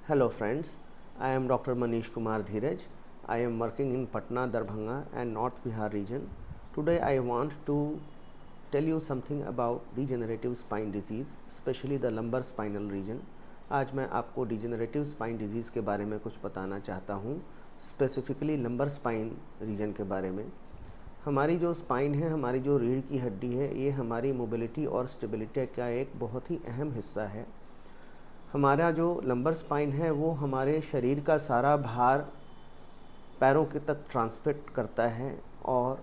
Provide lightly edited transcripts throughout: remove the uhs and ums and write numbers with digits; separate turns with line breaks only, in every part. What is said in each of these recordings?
Hello friends, I am Dr. Manish Kumar Dheeraj. I am working in Patna, Darbhanga and North Bihar region. Today I want to tell you something about degenerative spine disease, especially the lumbar spinal region. आज मैं आपको degenerative spine disease के बारे में कुछ बताना चाहता हूँ, स्पेसिफिकली लंबर स्पाइन रीजन के बारे में। हमारी जो स्पाइन है, हमारी जो रीढ़ की हड्डी है, ये हमारी मोबिलिटी और स्टेबिलिटी का एक बहुत ही अहम हिस्सा है। हमारा जो लंबर स्पाइन है वो हमारे शरीर का सारा भार पैरों के तक ट्रांसमिट करता है और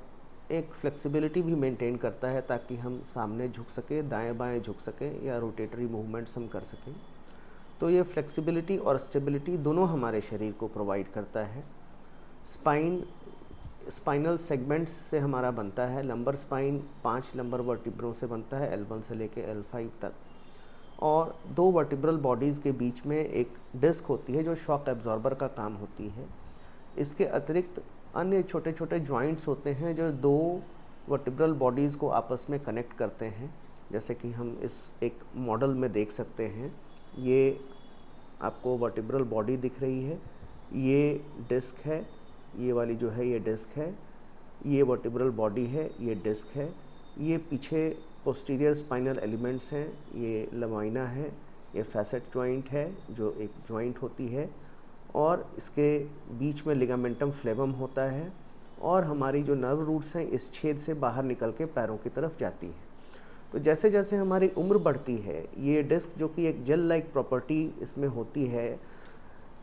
एक फ्लेक्सिबिलिटी भी मेंटेन करता है ताकि हम सामने झुक सकें, दाएं बाएं झुक सकें या रोटेटरी मूवमेंट्स हम कर सकें। तो ये फ्लेक्सिबिलिटी और स्टेबिलिटी दोनों हमारे शरीर को प्रोवाइड करता है। स्पाइनल सेगमेंट्स से हमारा बनता है। लंबर स्पाइन 5 लंबर वर्टिब्रों से बनता है, L1 से लेके L5 तक, और 2 वर्टिब्रल बॉडीज़ के बीच में एक डिस्क होती है जो शॉक एब्जॉर्बर का काम होती है। इसके अतिरिक्त अन्य छोटे छोटे जॉइंट्स होते हैं जो 2 वर्टिब्रल बॉडीज़ को आपस में कनेक्ट करते हैं, जैसे कि हम इस एक मॉडल में देख सकते हैं। ये आपको वर्टिब्रल बॉडी दिख रही है, ये डिस्क है, ये वाली जो है ये डिस्क है, ये वर्टिब्रल बॉडी है, ये डिस्क है, ये पीछे पोस्टीरियर स्पाइनल एलिमेंट्स हैं, ये लमाइना है, ये फैसेट जॉइंट है जो एक जॉइंट होती है, और इसके बीच में लिगामेंटम फ्लेवम होता है, और हमारी जो नर्व रूट्स हैं इस छेद से बाहर निकल के पैरों की तरफ जाती है। तो जैसे जैसे हमारी उम्र बढ़ती है, ये डिस्क जो कि एक जेल लाइक प्रॉपर्टी इसमें होती है,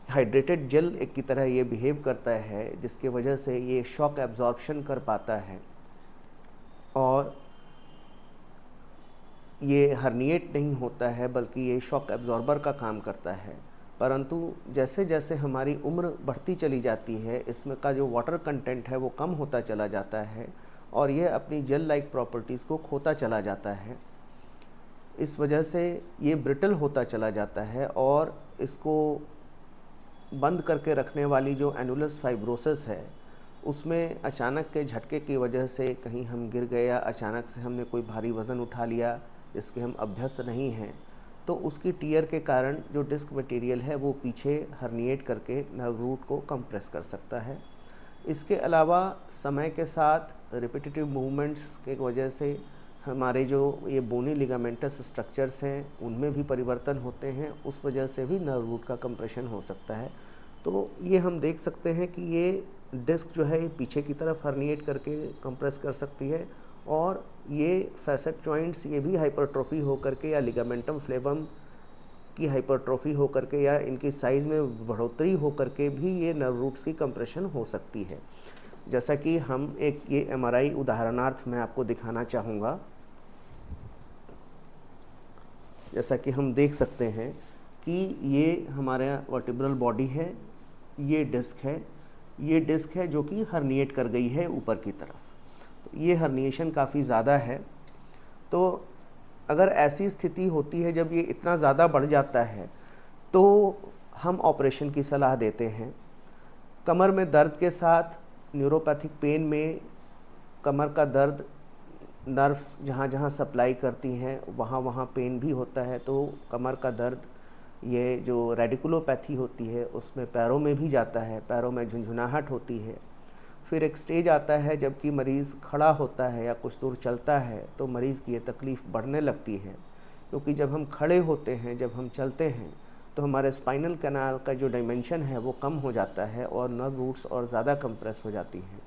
हाइड्रेटेड जेल एक की तरह ये बिहेव करता है, जिसके वजह से ये शॉक एब्जॉर्प्शन कर पाता है और ये हर्निएट नहीं होता है, बल्कि ये शॉक एब्जॉर्बर का काम करता है। परंतु जैसे जैसे हमारी उम्र बढ़ती चली जाती है, इसमें का जो वाटर कंटेंट है वो कम होता चला जाता है और ये अपनी जेल लाइक प्रॉपर्टीज़ को खोता चला जाता है। इस वजह से ये ब्रिटल होता चला जाता है और इसको बंद करके रखने वाली जो एनुलस फाइब्रोसिस है, उसमें अचानक के झटके की वजह से कहीं हम गिर गए या अचानक से हमने कोई भारी वज़न उठा लिया जिसके हम अभ्यस्त नहीं हैं, तो उसकी टीयर के कारण जो डिस्क मटेरियल है वो पीछे हर्निएट करके नर्व रूट को कंप्रेस कर सकता है। इसके अलावा समय के साथ रिपीटेटिव मूवमेंट्स के वजह से हमारे जो ये बोनी लिगामेंटस स्ट्रक्चर्स हैं उनमें भी परिवर्तन होते हैं, उस वजह से भी नर्व रूट का कंप्रेशन हो सकता है। तो ये हम देख सकते हैं कि ये डिस्क जो है पीछे की तरफ हर्निएट करके कंप्रेस कर सकती है, और ये फैसेट जॉइंट्स ये भी हाइपरट्रोफी हो करके या लिगामेंटम फ्लेवम की हाइपरट्रोफी हो करके या इनकी साइज़ में बढ़ोतरी हो करके भी ये नर्व रूट्स की कंप्रेशन हो सकती है। जैसा कि हम एक ये MRI उदाहरणार्थ मैं आपको दिखाना चाहूँगा। जैसा कि हम देख सकते हैं कि ये हमारा वर्टिब्रल बॉडी है, ये डिस्क है जो कि हर्निएट कर गई है ऊपर की तरफ। तो ये हर्निएशन काफ़ी ज़्यादा है। तो अगर ऐसी स्थिति होती है जब ये इतना ज़्यादा बढ़ जाता है तो हम ऑपरेशन की सलाह देते हैं। कमर में दर्द के साथ न्यूरोपैथिक पेन में कमर का दर्द, नर्व्स जहाँ जहाँ सप्लाई करती हैं वहाँ वहाँ पेन भी होता है, तो कमर का दर्द, ये जो रेडिकुलोपैथी होती है उसमें पैरों में भी जाता है, पैरों में झुंझुनाहट होती है। फिर एक स्टेज आता है जबकि मरीज़ खड़ा होता है या कुछ दूर चलता है तो मरीज़ की ये तकलीफ़ बढ़ने लगती है, क्योंकि जब हम खड़े होते हैं, जब हम चलते हैं, तो हमारे स्पाइनल कैनाल का जो डायमेंशन है वो कम हो जाता है और नर्व रूट्स और ज़्यादा कंप्रेस हो जाती हैं।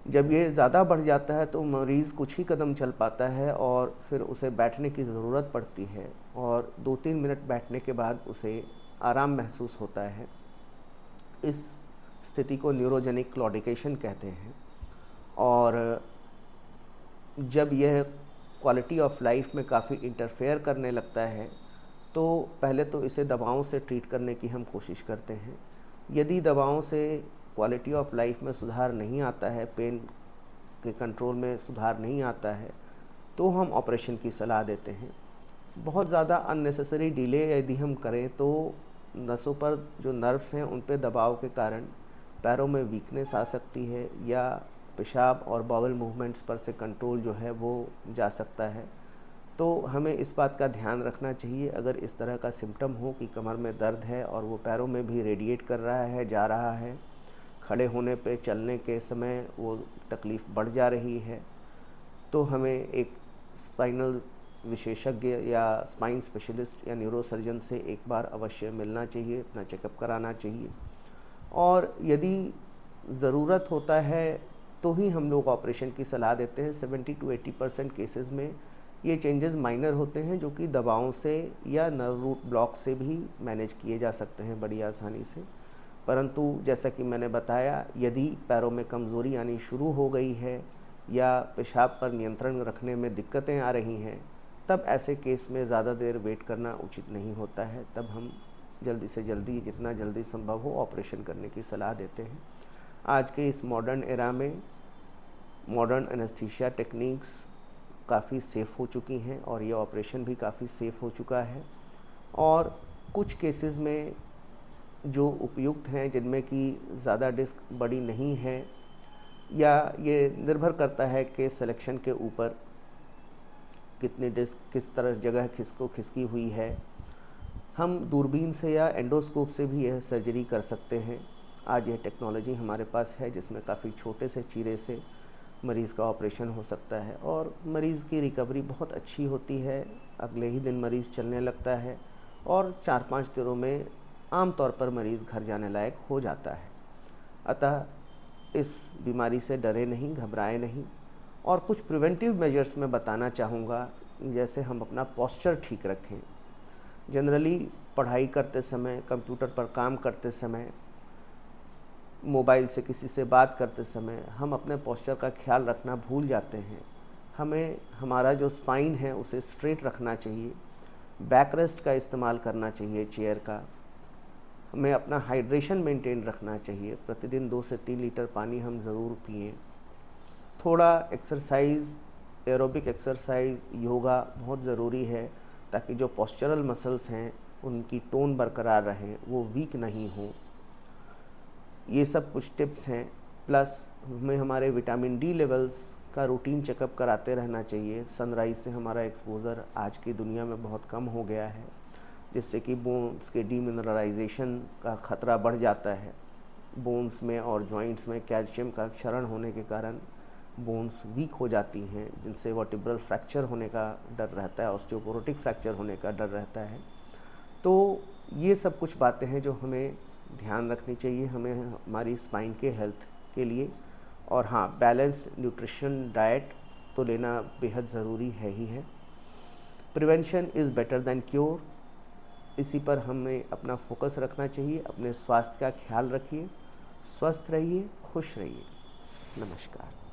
जब ये ज़्यादा बढ़ जाता है तो मरीज़ कुछ ही कदम चल पाता है और फिर उसे बैठने की ज़रूरत पड़ती है, और 2-3 मिनट बैठने के बाद उसे आराम महसूस होता है। इस स्थिति को न्यूरोजेनिक क्लॉडिकेशन कहते हैं। और जब यह क्वालिटी ऑफ लाइफ में काफ़ी इंटरफेयर करने लगता है तो पहले तो इसे दवाओं से ट्रीट करने की हम कोशिश करते हैं। यदि दवाओं से क्वालिटी ऑफ लाइफ में सुधार नहीं आता है, पेन के कंट्रोल में सुधार नहीं आता है, तो हम ऑपरेशन की सलाह देते हैं। बहुत ज़्यादा अननेसेसरी डिले यदि हम करें तो नसों पर जो नर्व्स हैं उन पर दबाव के कारण पैरों में वीकनेस आ सकती है, या पेशाब और बाउल मूवमेंट्स पर से कंट्रोल जो है वो जा सकता है। तो हमें इस बात का ध्यान रखना चाहिए, अगर इस तरह का सिम्टम हो कि कमर में दर्द है और वो पैरों में भी रेडिएट कर रहा है, जा रहा है, खड़े होने पे चलने के समय वो तकलीफ़ बढ़ जा रही है, तो हमें एक स्पाइनल विशेषज्ञ या स्पाइन स्पेशलिस्ट या न्यूरोसर्जन से एक बार अवश्य मिलना चाहिए, अपना चेकअप कराना चाहिए। और यदि ज़रूरत होता है तो ही हम लोग ऑपरेशन की सलाह देते हैं। 70 to 80% केसेस में ये चेंजेस माइनर होते हैं, जो कि दवाओं से या नर्व रूट ब्लॉक से भी मैनेज किए जा सकते हैं बड़ी आसानी से। परंतु जैसा कि मैंने बताया, यदि पैरों में कमज़ोरी आनी शुरू हो गई है या पेशाब पर नियंत्रण रखने में दिक्कतें आ रही हैं, तब ऐसे केस में ज़्यादा देर वेट करना उचित नहीं होता है। तब हम जल्दी से जल्दी, जितना जल्दी संभव हो, ऑपरेशन करने की सलाह देते हैं। आज के इस मॉडर्न एरा में मॉडर्न एनेस्थीसिया टेक्निक्स काफ़ी सेफ़ हो चुकी हैं और ये ऑपरेशन भी काफ़ी सेफ़ हो चुका है। और कुछ केसेस में जो उपयुक्त हैं, जिनमें कि ज़्यादा डिस्क बड़ी नहीं है, या ये निर्भर करता है कि सिलेक्शन के ऊपर कितनी डिस्क किस तरह जगह खिसकी हुई है, हम दूरबीन से या एंडोस्कोप से भी यह सर्जरी कर सकते हैं। आज यह टेक्नोलॉजी हमारे पास है, जिसमें काफ़ी छोटे से चीरे से मरीज़ का ऑपरेशन हो सकता है और मरीज़ की रिकवरी बहुत अच्छी होती है। अगले ही दिन मरीज़ चलने लगता है और 4-5 दिनों में आमतौर पर मरीज़ घर जाने लायक हो जाता है। अतः इस बीमारी से डरे नहीं, घबराएं नहीं। और कुछ प्रिवेंटिव मेजर्स मैं बताना चाहूँगा, जैसे हम अपना पोस्चर ठीक रखें। जनरली पढ़ाई करते समय, कंप्यूटर पर काम करते समय, मोबाइल से किसी से बात करते समय हम अपने पोस्चर का ख्याल रखना भूल जाते हैं। हमें हमारा जो स्पाइन है उसे स्ट्रेट रखना चाहिए, बैक रेस्ट का इस्तेमाल करना चाहिए चेयर का। हमें अपना हाइड्रेशन मेंटेन रखना चाहिए, प्रतिदिन 2 से 3 लीटर पानी हम ज़रूर पिएं। थोड़ा एक्सरसाइज, एरोबिक एक्सरसाइज, योगा बहुत ज़रूरी है, ताकि जो पोस्चरल मसल्स हैं उनकी टोन बरकरार रहे, वो वीक नहीं हो। ये सब कुछ टिप्स हैं। प्लस हमें हमारे विटामिन डी लेवल्स का रूटीन चेकअप कराते रहना चाहिए। सनराइज़ से हमारा एक्सपोज़र आज की दुनिया में बहुत कम हो गया है, जिससे कि बोन्स के डीमिनरलाइजेशन का ख़तरा बढ़ जाता है। बोन्स में और जॉइंट्स में कैल्शियम का क्षरण होने के कारण बोन्स वीक हो जाती हैं, जिनसे वर्टिब्रल फ्रैक्चर होने का डर रहता है, ऑस्टियोपोरोटिक फ्रैक्चर होने का डर रहता है। तो ये सब कुछ बातें हैं जो हमें ध्यान रखनी चाहिए, हमें हमारी स्पाइन के हेल्थ के लिए। और हाँ, बैलेंस्ड न्यूट्रिशन डाइट तो लेना बेहद ज़रूरी है ही है। Prevention is better than cure, इसी पर हमें अपना फोकस रखना चाहिए। अपने स्वास्थ्य का ख्याल रखिए, स्वस्थ रहिए, खुश रहिए। नमस्कार।